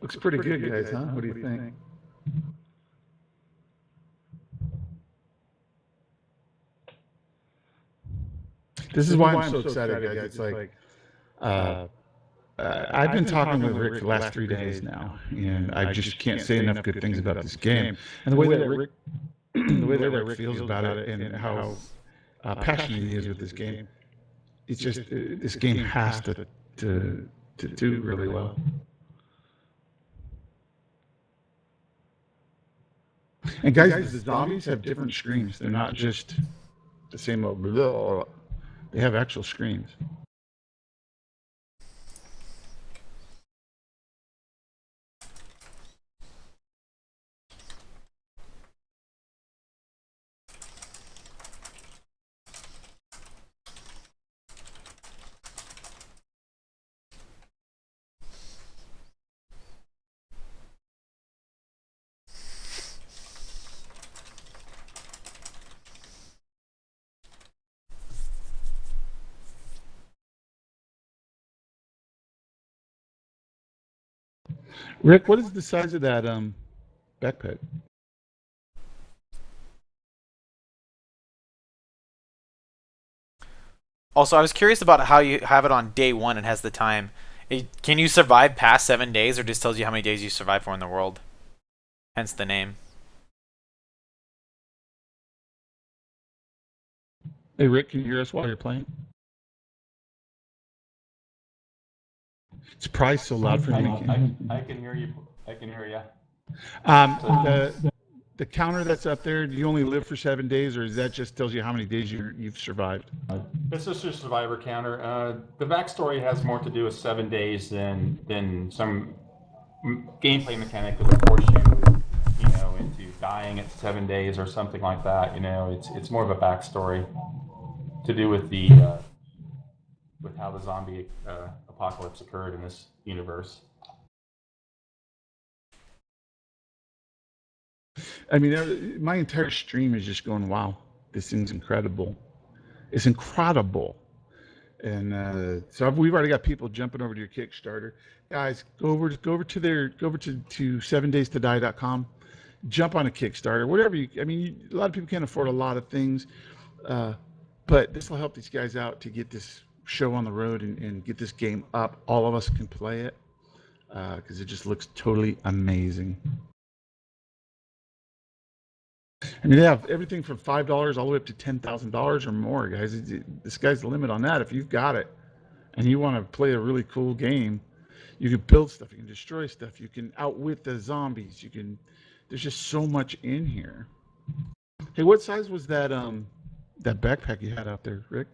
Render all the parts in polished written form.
Looks pretty good, guys, huh? What do you think? This is why I'm so excited, guys. It's like, uh, I've been talking with Rick for the last 3 days now, and I just can't say enough good things about this game. And the way that Rick, the way that Rick feels about it, and how passionate he is with this game, it's just this game has to do really well. And guys, the zombies have different screams. They're not just the same old blah. They have actual screams. Rick, what is the size of that backpack? Also, I was curious about how you have it on day one and has the time. Can you survive past 7 days, or just tells you how many days you survive for in the world? Hence the name. Hey, Rick, can you hear us while you're playing? It's probably so loud for me. I can hear you. I can hear you. The counter that's up there, do you only live for 7 days, or is that just tells you how many days you've survived? This is your survivor counter. The backstory has more to do with 7 days than some gameplay mechanic that will force you, into dying at 7 days or something like that. It's more of a backstory to do with with how the zombie apocalypse occurred in this universe. I mean, my entire stream is just going, wow, this thing's incredible. It's incredible. And so we've already got people jumping over to your Kickstarter. Guys, go over to 7daystoDie.com. Jump on a Kickstarter, whatever a lot of people can't afford a lot of things, but this will help these guys out to get this show on the road and get this game up. All of us can play it because it just looks totally amazing. I mean, they have everything from $5 all the way up to $10,000 or more, guys. The sky's the limit on that. If you've got it and you want to play a really cool game, you can build stuff, you can destroy stuff, you can outwit the zombies, there's just so much in here. Hey, what size was that backpack you had out there, Rick?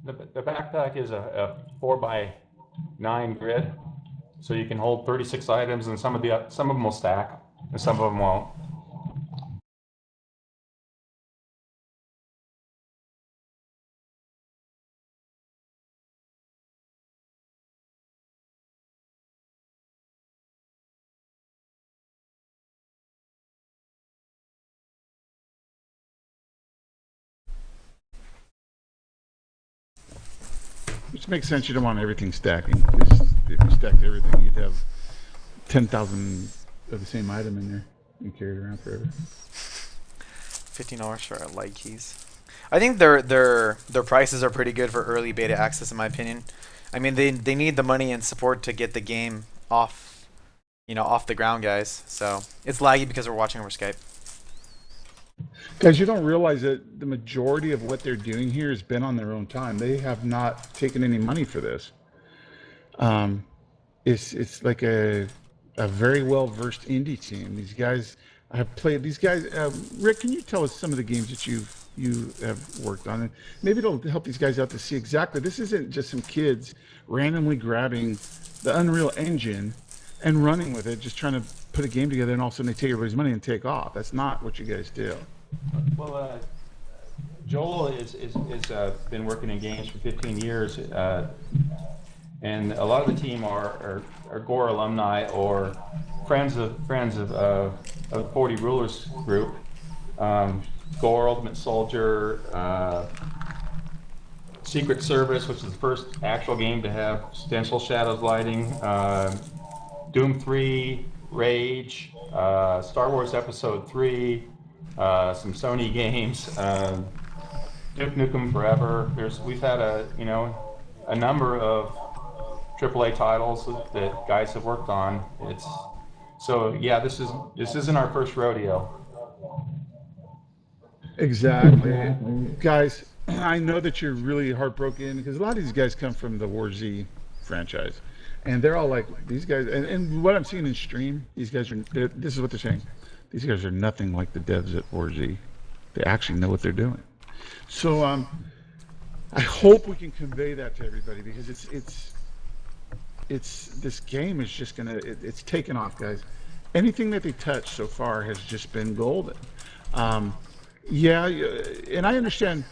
The backpack is a 4x9 grid, so you can hold 36 items, and some of them will stack, and some of them won't. Which makes sense. You don't want everything stacking. If you stacked everything, you'd have 10,000 of the same item in there. You carry it around forever. $15 for light keys. I think their prices are pretty good for early beta access, in my opinion. I mean, they need the money and support to get the game off the ground, guys. So it's laggy because we're watching over Skype. Guys, you don't realize that the majority of what they're doing here has been on their own time. They have not taken any money for this. It's like a very well versed indie team. These guys have played. These guys, Rick, can you tell us some of the games that you have worked on? And maybe it'll help these guys out to see exactly. This isn't just some kids randomly grabbing the Unreal Engine and running with it, just trying to put a game together, and all of a sudden they take everybody's money and take off. That's not what you guys do. Well, Joel is been working in games for 15 years, and a lot of the team are Gore alumni or friends of 40 Rulers group. Gore, Ultimate Soldier, Secret Service, which is the first actual game to have stencil shadows lighting. Doom 3, Rage, Star Wars Episode 3, some Sony games, Duke Nukem Forever. We've had a number of AAA titles that guys have worked on. This isn't our first rodeo. Exactly. Guys, I know that you're really heartbroken because a lot of these guys come from the War Z franchise. And they're all like, these guys, and what I'm seeing in stream, these guys this is what they're saying. These guys are nothing like the devs at War Z. They actually know what they're doing. So I hope we can convey that to everybody because it's this game is just it's taken off, guys. Anything that they touch so far has just been golden. Yeah, and I understand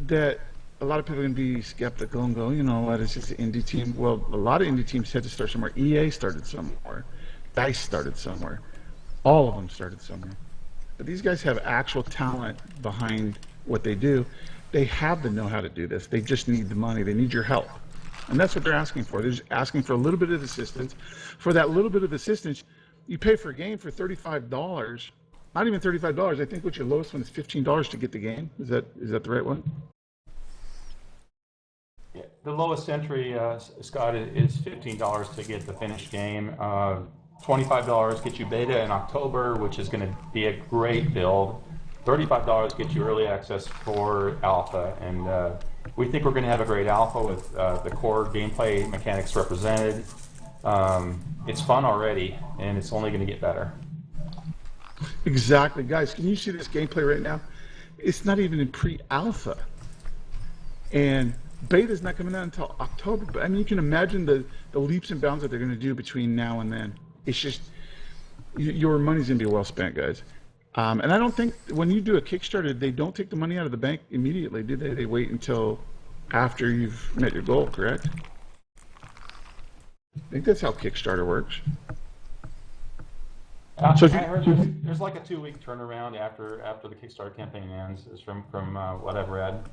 that a lot of people can be skeptical and go, you know what, it's just an indie team. Well, a lot of indie teams had to start somewhere. EA started somewhere. DICE started somewhere. All of them started somewhere. But these guys have actual talent behind what they do. They have the know-how to do this. They just need the money. They need your help. And that's what they're asking for. They're just asking for a little bit of assistance. For that little bit of assistance, you pay for a game for $35. Not even $35. I think what your lowest one is $15 to get the game. Is that the right one? Yeah, the lowest entry, Scott, is $15 to get the finished game. $25 gets you beta in October, which is going to be a great build. $35 gets you early access for alpha, and we think we're going to have a great alpha with the core gameplay mechanics represented. It's fun already, and it's only going to get better. Exactly. Guys, can you see this gameplay right now? It's not even in pre-alpha. And beta's not coming out until October. But I mean, you can imagine the leaps and bounds that they're going to do between now and then. It's just, your money's going to be well spent, guys. And I don't think when you do a Kickstarter, they don't take the money out of the bank immediately, do they? They wait until after you've met your goal, correct? I think that's how Kickstarter works. So I heard there's like a 2-week turnaround after the Kickstarter campaign ends, is from what I've read.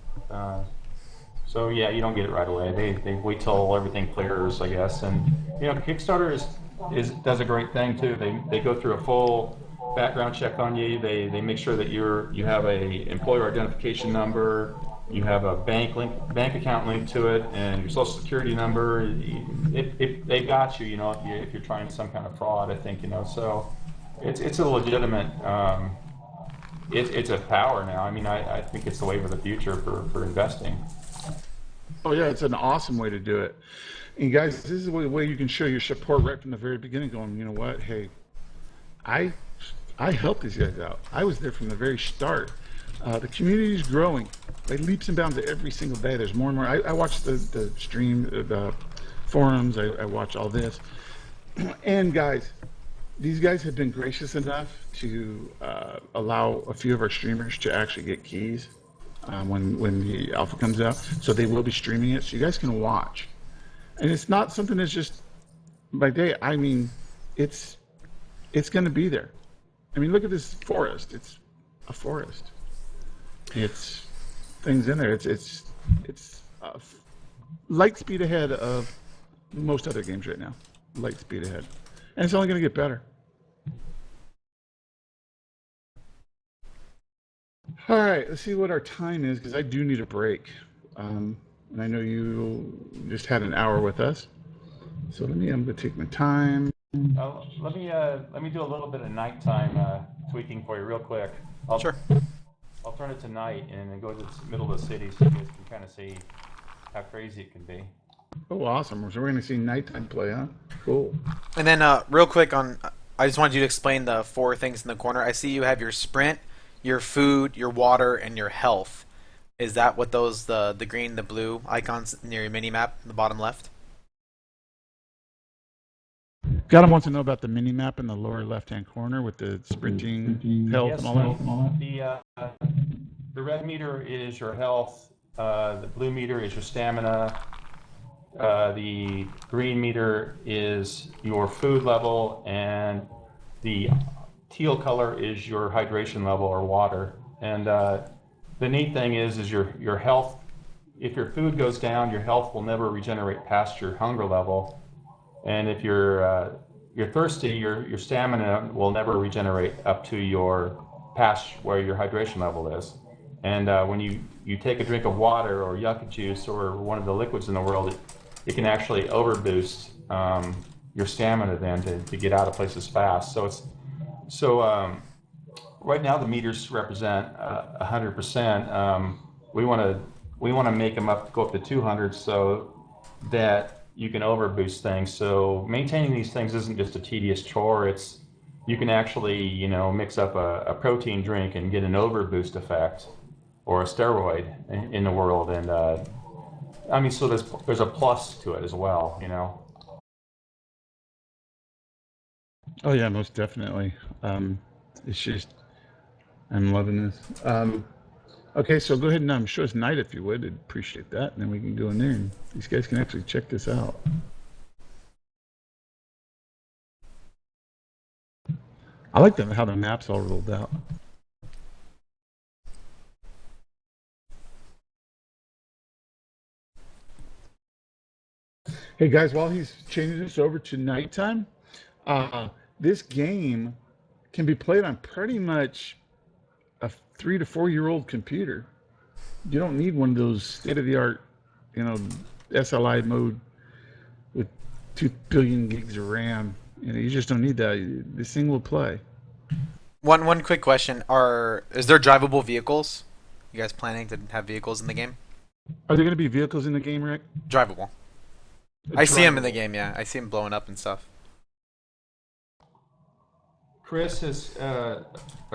So yeah, you don't get it right away. They wait till everything clears, I guess. And Kickstarter does a great thing too. They go through a full background check on you. They make sure that you have a employer identification number, you have a bank account link to it, and your social security number. They got you. If you're trying some kind of fraud, I think so. It's a legitimate. It's a power now. I mean, I think it's the wave of the future for investing. Oh yeah, it's an awesome way to do it. And guys, this is the way you can show your support right from the very beginning. Going, you know what? Hey, I helped these guys out. I was there from the very start. The community is growing by leaps and bounds every single day. There's more and more. I watch the stream, the forums. I watch all this. And guys, these guys have been gracious enough to allow a few of our streamers to actually get keys when the alpha comes out. So they will be streaming it, so you guys can watch. And it's not something that's just by day. I mean, it's going to be there. I mean, look at this forest. It's a forest. It's things in there. It's light speed ahead of most other games right now. Light speed ahead, and it's only going to get better. All right, let's see what our time is because I do need a break, and I know you just had an hour with us. So I'm going to take my time. Let me do a little bit of nighttime tweaking for you real quick. Sure. I'll turn it to night and then go to the middle of the city so you guys can kind of see how crazy it can be. Oh, awesome. So we're going to see nighttime play, huh? Cool. And then real quick I just wanted you to explain the 4 things in the corner. I see you have your sprint, your food, your water, and your health. Is that what those, the green, the blue icons near your mini map in the bottom left? Gotham wants to know about the mini map in the lower left-hand corner with the sprinting health Yes, and all that. The red meter is your health. The blue meter is your stamina. The green meter is your food level, and the teal color is your hydration level or water. And the neat thing is your health if your food goes down, your health will never regenerate past your hunger level, and if you're thirsty, your stamina will never regenerate up to your past where your hydration level is. And when you take a drink of water or yucca juice or one of the liquids in the world, it can actually overboost your stamina then to get out of places fast. Right now the meters represent 100%. We want to make them go up to 200 so that you can overboost things. So maintaining these things isn't just a tedious chore. You can actually mix up a protein drink and get an overboost effect or a steroid in the world. And I mean, so there's a plus to it as well. Oh yeah, most definitely. It's just I'm loving this. Okay, so go ahead and show us Night if you would. I'd appreciate that, and then we can go in there and these guys can actually check this out. I like how the map's all rolled out. Hey guys, while he's changing this over to nighttime, this game can be played on pretty much a 3 to 4 year old computer. You don't need one of those state-of-the-art, SLI mode with 2 billion gigs of RAM. You just don't need that. This thing will play. One quick question: is there drivable vehicles? You guys planning to have vehicles in the game? Are there going to be vehicles in the game, Rick? Drivable. I see them in the game. Yeah, I see them blowing up and stuff. Chris is a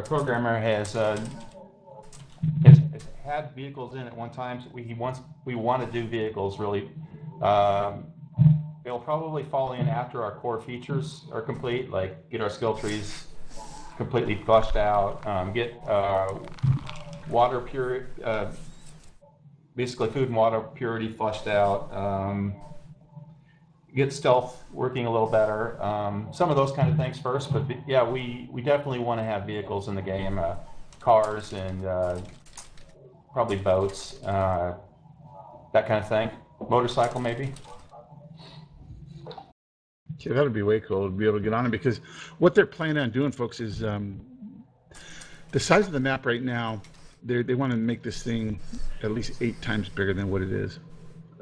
programmer has had vehicles in at one time. So we want to do vehicles really. They'll probably fall in after our core features are complete, like get our skill trees completely flushed out, get water purity, basically food and water purity flushed out, get stealth working a little better, some of those kind of things first. But yeah, we definitely want to have vehicles in the game, cars and probably boats, that kind of thing. Motorcycle maybe. Yeah, that would be way cool to be able to get on it, because what they're planning on doing, folks, is the size of the map right now. They want to make this thing at least 8 times bigger than what it is.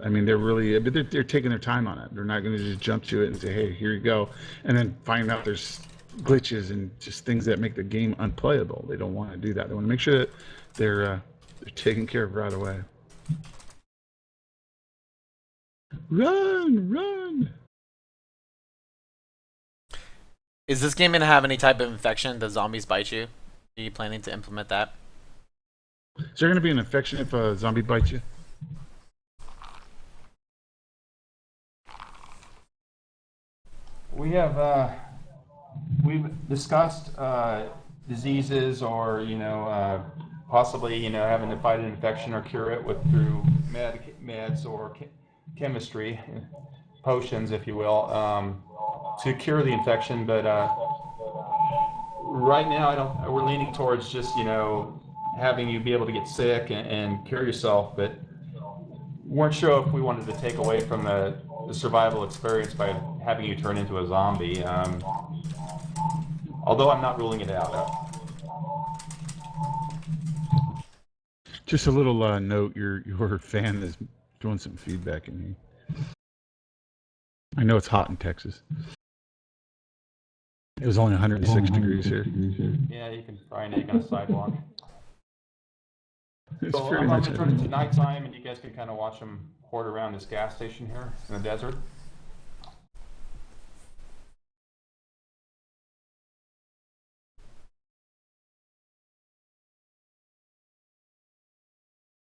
I mean, they're taking their time on it. They're not going to just jump to it and say, "Hey, here you go," and then find out there's glitches and just things that make the game unplayable. They don't want to do that. They want to make sure that they're taken care of right away. Run! Is this game gonna have any type of infection? Does zombies bite you? Are you planning to implement that? Is there going to be an infection if a zombie bites you? We've discussed diseases or possibly having to fight an infection or cure it through meds or chemistry, potions, if you will, to cure the infection. But right now we're leaning towards just having you be able to get sick and cure yourself, but weren't sure if we wanted to take away from the survival experience by having you turn into a zombie, although I'm not ruling it out. Just a little note, your fan is throwing some feedback in here. I know it's hot in Texas. It was only 106 degrees here. Yeah, you can fry an egg on a sidewalk. It's So pretty I'm much going to turn it to nighttime, and you guys can kind of watch them hoard around this gas station here in the desert.